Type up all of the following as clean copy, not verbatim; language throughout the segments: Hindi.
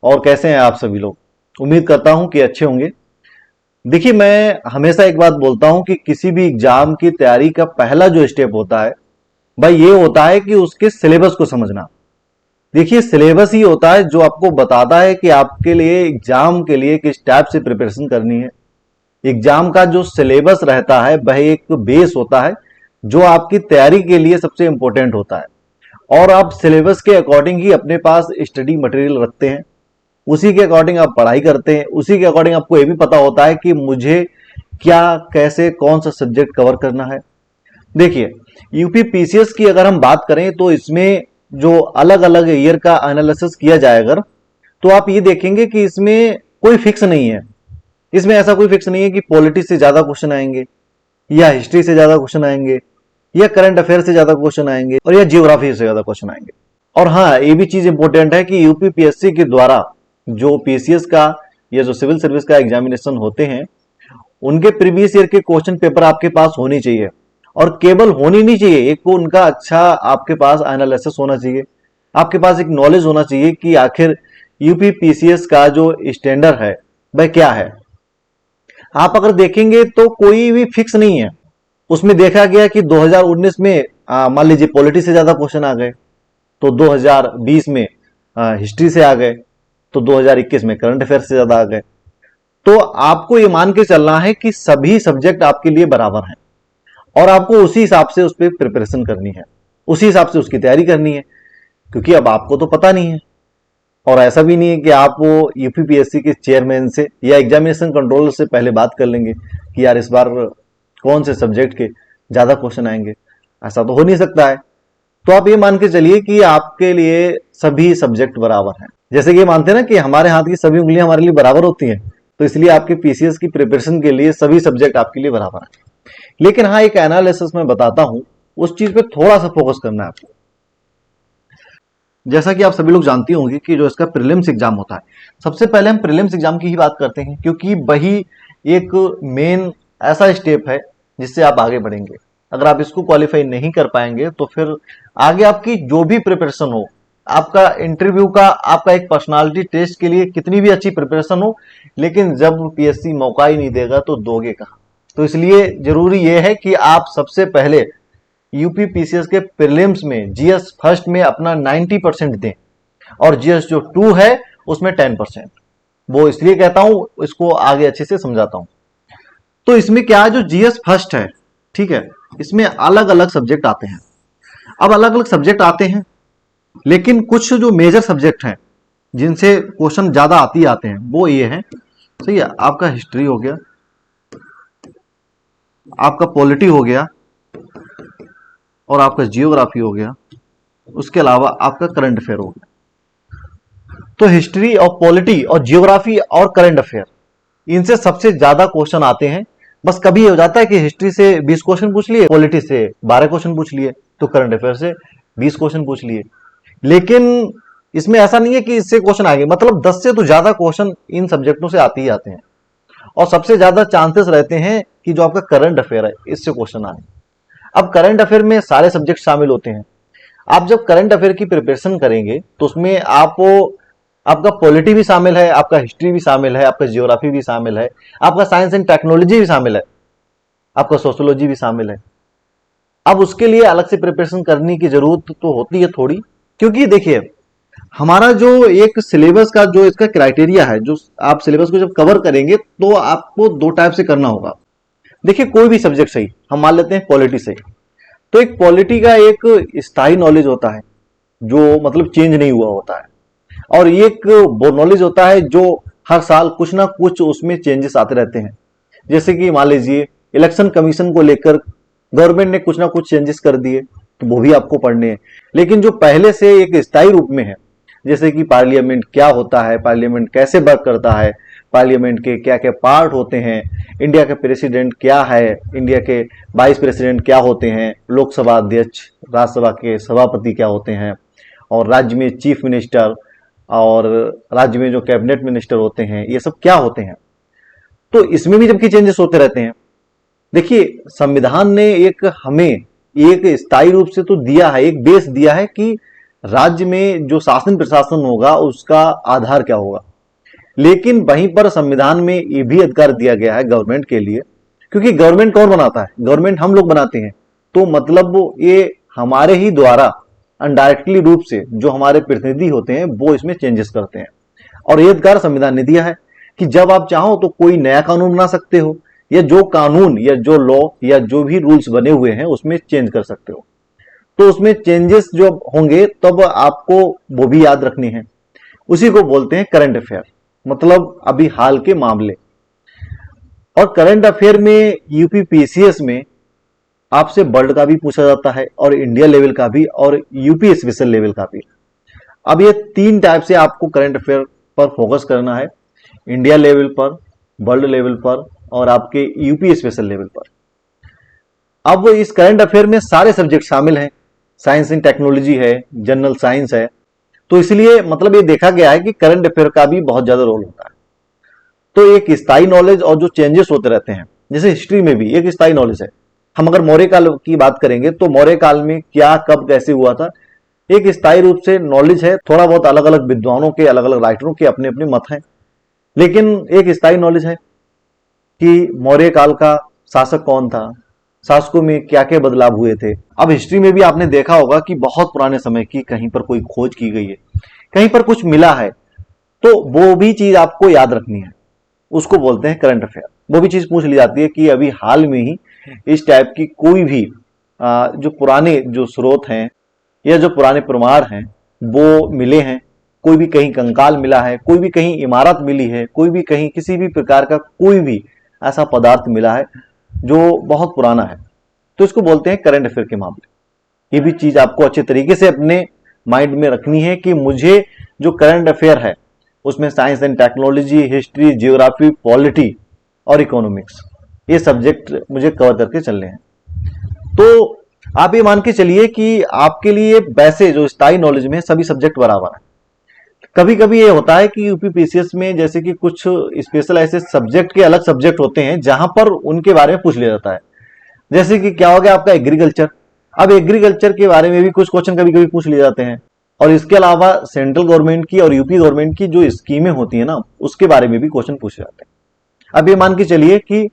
और कैसे हैं आप सभी लोग। उम्मीद करता हूं कि अच्छे होंगे। देखिए, मैं हमेशा एक बात बोलता हूं कि किसी भी एग्जाम की तैयारी का पहला जो स्टेप होता है भाई ये होता है कि उसके सिलेबस को समझना। देखिए, सिलेबस ही होता है जो आपको बताता है कि आपके लिए एग्जाम के लिए किस टाइप से प्रिपरेशन करनी है। एग्जाम का जो सिलेबस रहता है वह एक बेस होता है जो आपकी तैयारी के लिए सबसे इंपॉर्टेंट होता है। और आप सिलेबस के अकॉर्डिंग ही अपने पास स्टडी मटेरियल रखते हैं, उसी के अकॉर्डिंग आप पढ़ाई करते हैं, उसी के अकॉर्डिंग आपको यह भी पता होता है कि मुझे क्या कैसे कौन सा सब्जेक्ट कवर करना है। देखिए, यूपी पीसीएस की अगर हम बात करें तो इसमें जो अलग अलग ईयर का एनालिसिस किया जाए अगर, तो आप ये देखेंगे कि इसमें कोई फिक्स नहीं है। इसमें ऐसा कोई फिक्स नहीं है कि पॉलिटी से ज्यादा क्वेश्चन आएंगे या हिस्ट्री से ज्यादा क्वेश्चन आएंगे या करंट अफेयर से ज्यादा क्वेश्चन आएंगे और या जियोग्राफी से ज्यादा क्वेश्चन आएंगे। और हाँ, ये भी चीज इंपॉर्टेंट है कि यूपीपीएससी के द्वारा जो पीसीएस का या जो सिविल सर्विस का एग्जामिनेशन होते हैं उनके प्रीवियस ईयर के क्वेश्चन पेपर आपके पास होनी चाहिए। और केवल होनी नहीं चाहिए, एक को उनका अच्छा आपके पास एनालिसिस होना चाहिए, आपके पास एक नॉलेज होना चाहिए कि आखिर यूपीपीसीएस का जो स्टैंडर्ड है वह क्या है। आप अगर देखेंगे तो कोई भी फिक्स नहीं है। उसमें देखा गया कि 2019 में मान लीजिए पॉलिटी से ज्यादा क्वेश्चन आ गए, तो 2020 में हिस्ट्री से आ गए, तो 2021 में करंट अफेयर से ज्यादा आ गए। तो आपको ये मान के चलना है कि सभी सब्जेक्ट आपके लिए बराबर हैं और आपको उसी हिसाब से उस पर प्रिपरेशन करनी है, उसी हिसाब से उसकी तैयारी करनी है। क्योंकि अब आपको तो पता नहीं है और ऐसा भी नहीं है कि आप वो यूपीपीएससी के चेयरमैन से या एग्जामिनेशन कंट्रोलर से पहले बात कर लेंगे कि यार इस बार कौन से सब्जेक्ट के ज्यादा क्वेश्चन आएंगे। ऐसा तो हो नहीं सकता है। तो आप ये मान के चलिए कि आपके लिए सभी सब्जेक्ट बराबर हैं। जैसे कि ये मानते हैं ना कि हमारे हाथ की सभी उंगलियां हमारे लिए बराबर होती हैं, तो इसलिए आपके पीसीएस की प्रिपरेशन के लिए सभी सब्जेक्ट आपके लिए बराबर हैं। लेकिन हाँ, एक एनालिसिस में बताता हूं, उस चीज पे थोड़ा सा फोकस करना है आपको। जैसा कि आप सभी लोग जानती होंगे कि जो इसका प्रीलिम्स एग्जाम होता है, सबसे पहले हम प्रीलिम्स एग्जाम की ही बात करते हैं क्योंकि वही एक मेन ऐसा स्टेप है जिससे आप आगे बढ़ेंगे। अगर आप इसको क्वालिफाई नहीं कर पाएंगे तो फिर आगे आपकी जो भी प्रिपरेशन हो, आपका इंटरव्यू का, आपका एक पर्सनालिटी टेस्ट के लिए कितनी भी अच्छी प्रिपरेशन हो, लेकिन जब पीएससी मौका ही नहीं देगा तो दोगे कहां। तो इसलिए जरूरी यह है कि आप सबसे पहले यूपीपीसीएस के प्रीलिम्स में जीएस फर्स्ट में अपना 90% दें और जीएस जो 2 है उसमें 10%। वो इसलिए कहता हूं, इसको आगे अच्छे से समझाता हूं। तो इसमें क्या है, जो जीएस फर्स्ट है, ठीक है, इसमें अलग अलग सब्जेक्ट आते हैं। अब अलग अलग सब्जेक्ट आते हैं, लेकिन कुछ जो मेजर सब्जेक्ट हैं जिनसे क्वेश्चन ज्यादा आते आते हैं वो ये हैं। सही है, आपका हिस्ट्री हो गया, आपका पॉलिटी हो गया और आपका जियोग्राफी हो गया, उसके अलावा आपका करंट अफेयर हो गया। तो हिस्ट्री और पॉलिटी और जियोग्राफी और करंट अफेयर, इनसे सबसे ज्यादा क्वेश्चन आते हैं। बस कभी ये हो जाता है कि हिस्ट्री से 20 क्वेश्चन पूछ लिए, पॉलिटी से 12 क्वेश्चन पूछ लिए, तो करंट अफेयर से 20 क्वेश्चन पूछ लिए। लेकिन इसमें ऐसा नहीं है कि इससे क्वेश्चन आएंगे, मतलब 10 से तो ज्यादा क्वेश्चन इन सब्जेक्टों से आते ही आते हैं और सबसे ज्यादा चांसेस रहते हैं कि जो आपका करंट अफेयर है इससे क्वेश्चन आए। अब करंट अफेयर में सारे सब्जेक्ट शामिल होते हैं। आप जब करंट अफेयर की प्रिपरेशन करेंगे तो उसमें आपका पॉलिटी भी शामिल है, आपका हिस्ट्री भी शामिल है, आपका जियोग्राफी भी शामिल है, आपका साइंस एंड टेक्नोलॉजी भी शामिल है, आपका सोशियोलॉजी भी शामिल है। अब उसके लिए अलग से प्रिपरेशन करने की जरूरत तो होती है थोड़ी, क्योंकि देखिए हमारा जो एक सिलेबस का जो इसका क्राइटेरिया है, जो आप सिलेबस को जब कवर करेंगे तो आपको 2 टाइप से करना होगा। देखिए, कोई भी सब्जेक्ट सही, हम मान लेते हैं पॉलिटी सही, तो एक पॉलिटी का एक स्थायी नॉलेज होता है जो मतलब चेंज नहीं हुआ होता है, और एक वो नॉलेज होता है जो हर साल कुछ ना कुछ उसमें चेंजेस आते रहते हैं। जैसे कि मान लीजिए इलेक्शन कमीशन को लेकर गवर्नमेंट ने कुछ ना कुछ चेंजेस कर दिए, तो वो भी आपको पढ़ने हैं। लेकिन जो पहले से एक स्थायी रूप में है, जैसे कि पार्लियामेंट क्या होता है, पार्लियामेंट कैसे वर्क करता है, पार्लियामेंट के क्या क्या पार्ट होते हैं, इंडिया के प्रेसिडेंट क्या है, इंडिया के वाइस प्रेसिडेंट क्या होते हैं, लोकसभा अध्यक्ष, राज्यसभा के सभापति क्या होते हैं, और राज्य में चीफ मिनिस्टर और राज्य में जो कैबिनेट मिनिस्टर होते हैं, ये सब क्या होते हैं। तो इसमें भी जबकि चेंजेस होते रहते हैं। देखिए, संविधान ने एक हमें एक स्थायी रूप से तो दिया है, एक बेस दिया है कि राज्य में जो शासन प्रशासन होगा उसका आधार क्या होगा। लेकिन वहीं पर संविधान में ये भी अधिकार दिया गया है गवर्नमेंट के लिए, क्योंकि गवर्नमेंट कौन बनाता है, गवर्नमेंट हम लोग बनाते हैं। तो मतलब वो ये हमारे ही द्वारा अनडायरेक्टली रूप से जो हमारे प्रतिनिधि होते हैं वो इसमें चेंजेस करते हैं। और ये अधिकार संविधान ने दिया है कि जब आप चाहो तो कोई नया कानून बना सकते हो, या जो कानून या जो लॉ या जो भी रूल्स बने हुए हैं उसमें चेंज कर सकते हो। तो उसमें चेंजेस जो होंगे तब आपको वो भी याद रखनी है। उसी को बोलते हैं करंट अफेयर, मतलब अभी हाल के मामले। और करंट अफेयर में यूपीपीसीएस में आपसे वर्ल्ड का भी पूछा जाता है और इंडिया लेवल का भी और यूपी स्पेशल लेवल का भी। अब ये तीन टाइप से आपको करंट अफेयर पर फोकस करना है, इंडिया लेवल पर, वर्ल्ड लेवल पर और आपके यूपी स्पेशल लेवल पर। अब इस करंट अफेयर में सारे सब्जेक्ट शामिल हैं, साइंस एंड टेक्नोलॉजी है, जनरल साइंस है। तो इसलिए मतलब ये देखा गया है कि करंट अफेयर का भी बहुत ज्यादा रोल होता है। तो एक स्थायी नॉलेज और जो चेंजेस होते रहते हैं, जैसे हिस्ट्री में भी एक स्थायी नॉलेज है। हम अगर मौर्य काल की बात करेंगे तो मौर्य काल में क्या कब कैसे हुआ था, एक स्थायी रूप से नॉलेज है। थोड़ा बहुत अलग अलग विद्वानों के, अलग अलग राइटरों के अपने अपने मत हैं, लेकिन एक स्थायी नॉलेज है कि मौर्य काल का शासक कौन था, शासकों में क्या क्या बदलाव हुए थे। अब हिस्ट्री में भी आपने देखा होगा कि बहुत पुराने समय की कहीं पर कोई खोज की गई है, कहीं पर कुछ मिला है, तो वो भी चीज आपको याद रखनी है, उसको बोलते हैं करंट अफेयर। वो भी चीज पूछ ली जाती है कि अभी हाल में ही इस टाइप की कोई भी जो पुराने जो स्रोत हैं या जो पुराने प्रमाण हैं वो मिले हैं, कोई भी कहीं कंकाल मिला है, कोई भी कहीं इमारत मिली है, कोई भी कहीं किसी भी प्रकार का कोई भी ऐसा पदार्थ मिला है जो बहुत पुराना है, तो इसको बोलते हैं करंट अफेयर के मामले। ये भी चीज आपको अच्छे तरीके से अपने माइंड में रखनी है कि मुझे जो करंट अफेयर है उसमें science and technology, history, geography, polity और इकोनॉमिक्स, ये सब्जेक्ट मुझे कवर करके चलने हैं। तो आप ये मान के चलिए कि आपके लिए वैसे जो स्थायी नॉलेज में सभी सब्जेक्ट बराबर है। कभी कभी ये होता है कि यूपीपीसीएस में जैसे कि कुछ स्पेशल ऐसे सब्जेक्ट के अलग सब्जेक्ट होते हैं जहां पर उनके बारे में पूछ लिया जाता है। जैसे कि क्या हो गया आपका एग्रीकल्चर। अब एग्रीकल्चर के बारे में भी कुछ क्वेश्चन कभी कभी पूछ लिए जाते हैं। और इसके अलावा सेंट्रल गवर्नमेंट की और यूपी गवर्नमेंट की जो स्कीमें होती है ना, उसके बारे में भी क्वेश्चन पूछे जाते हैं। अब ये मान के चलिए कि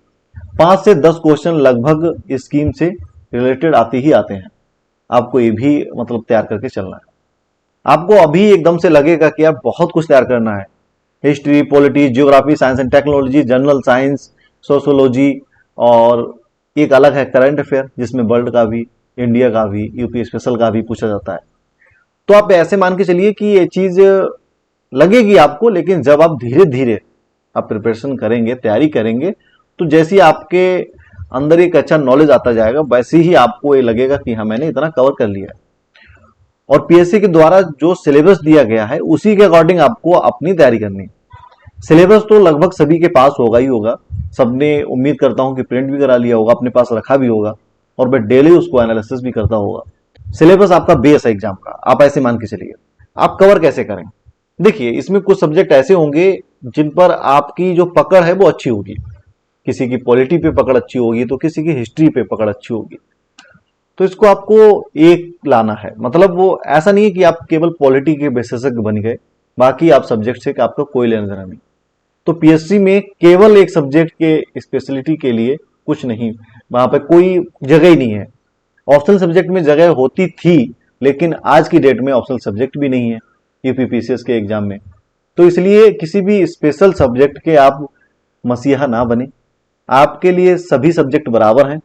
5 से 10 क्वेश्चन लगभग स्कीम से रिलेटेड आते ही आते हैं। आपको ये भी मतलब तैयार करके चलना है। आपको अभी एकदम से लगेगा कि आप बहुत कुछ तैयार करना है, history, polity, geography, science and technology, general science, sociology, और एक अलग है करंट अफेयर जिसमें वर्ल्ड का भी, इंडिया का भी, यूपी स्पेशल का भी पूछा जाता है। तो आप ऐसे मान के चलिए कि ये चीज लगेगी आपको, लेकिन जब आप धीरे धीरे आप प्रिपरेशन करेंगे, तैयारी करेंगे, तो जैसी आपके अंदर एक अच्छा नॉलेज आता जाएगा वैसे ही आपको ये लगेगा कि हाँ मैंने इतना कवर कर लिया है। और पीएससी के द्वारा जो सिलेबस दिया गया है उसी के अकॉर्डिंग आपको अपनी तैयारी करनी है। सिलेबस तो लगभग सभी के पास होगा ही होगा, सबने उम्मीद करता हूं कि प्रिंट भी करा लिया होगा, अपने पास रखा भी होगा और वह डेली उसको एनालिसिस भी करता होगा। सिलेबस आपका बेस है एग्जाम का, आप ऐसे मान के चलिए। आप कवर कैसे करें, देखिए इसमें कुछ सब्जेक्ट ऐसे होंगे जिन पर आपकी जो पकड़ है वो अच्छी होगी। किसी की पॉलिटी पे पकड़ अच्छी होगी तो किसी की हिस्ट्री पे पकड़ अच्छी होगी। तो इसको आपको एक लाना है, मतलब वो ऐसा नहीं है कि आप केवल पॉलिटी के विशेषज्ञ बन गए, बाकी आप सब्जेक्ट से आपका कोई लेना देना नहीं। तो पीएससी में केवल एक सब्जेक्ट के स्पेशलिटी के लिए कुछ नहीं, वहां पर कोई जगह ही नहीं है। ऑप्शनल सब्जेक्ट में जगह होती थी, लेकिन आज की डेट में ऑप्शनल सब्जेक्ट भी नहीं है यूपीपीसीएस के एग्जाम में। तो इसलिए किसी भी स्पेशल सब्जेक्ट के आप मसीहा ना बने, आपके लिए सभी सब्जेक्ट बराबर हैं।